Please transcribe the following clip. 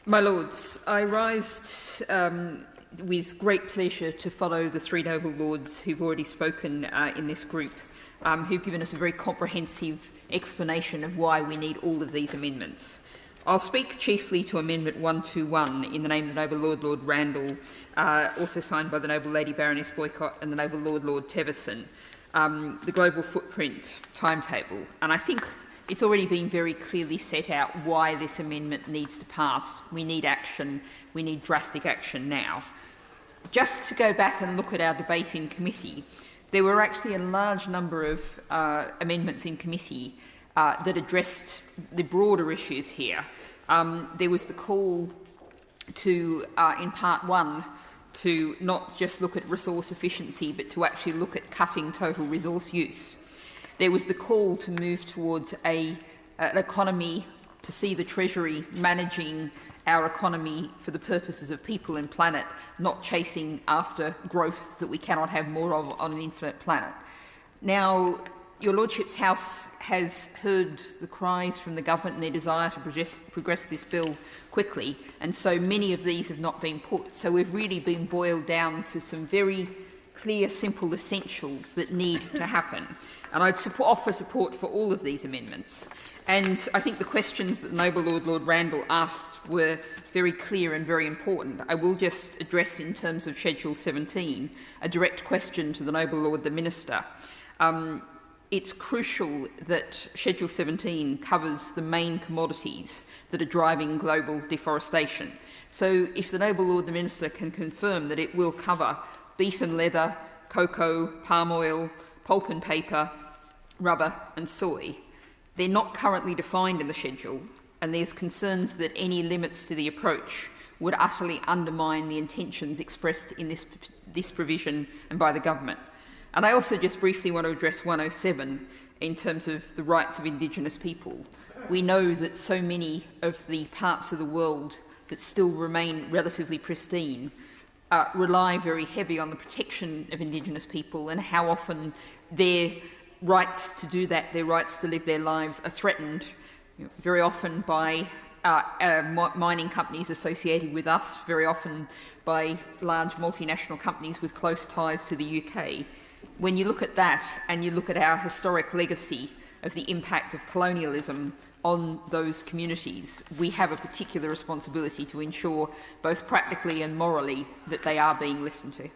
My Lords, I rise with great pleasure to follow the three noble lords who've already spoken in this group, who've given us a very comprehensive explanation of why we need all of these amendments. I'll speak chiefly to Amendment 121 in the name of the noble Lord Randall, also signed by the noble Lady Baroness Boycott and the noble Lord Teverson, the global footprint timetable. And I think it's already been very clearly set out why this amendment needs to pass. We need action. We need drastic action now. Just to go back and look at our debate in committee, there were actually a large number of amendments in committee that addressed the broader issues here. There was the call to, in Part 1, to not just look at resource efficiency, but to actually look at cutting total resource use. There was the call to move towards an economy, to see the Treasury managing our economy for the purposes of people and planet, not chasing after growth that we cannot have more of on an infinite planet. Now, your Lordship's House has heard the cries from the government and their desire to progress this bill quickly, and so many of these have not been put. So we've really been boiled down to some very clear, simple essentials that need to happen. And I'd offer support for all of these amendments. And I think the questions that the noble Lord Randall asked were very clear and very important. I will just address, in terms of Schedule 17, a direct question to the noble Lord the Minister. It's crucial that Schedule 17 covers the main commodities that are driving global deforestation. So if the noble Lord the Minister can confirm that it will cover beef and leather, cocoa, palm oil, pulp and paper, rubber and soy, they're not currently defined in the schedule, and there's concerns that any limits to the approach would utterly undermine the intentions expressed in this provision and by the government. And I also just briefly want to address 107 in terms of the rights of Indigenous people. We know that so many of the parts of the world that still remain relatively pristine rely very heavy on the protection of Indigenous people, and how often their rights to do that, their rights to live their lives, are threatened, very often by mining companies associated with us, very often by large multinational companies with close ties to the UK. When you look at that and you look at our historic legacy of the impact of colonialism on those communities, we have a particular responsibility to ensure, both practically and morally, that they are being listened to.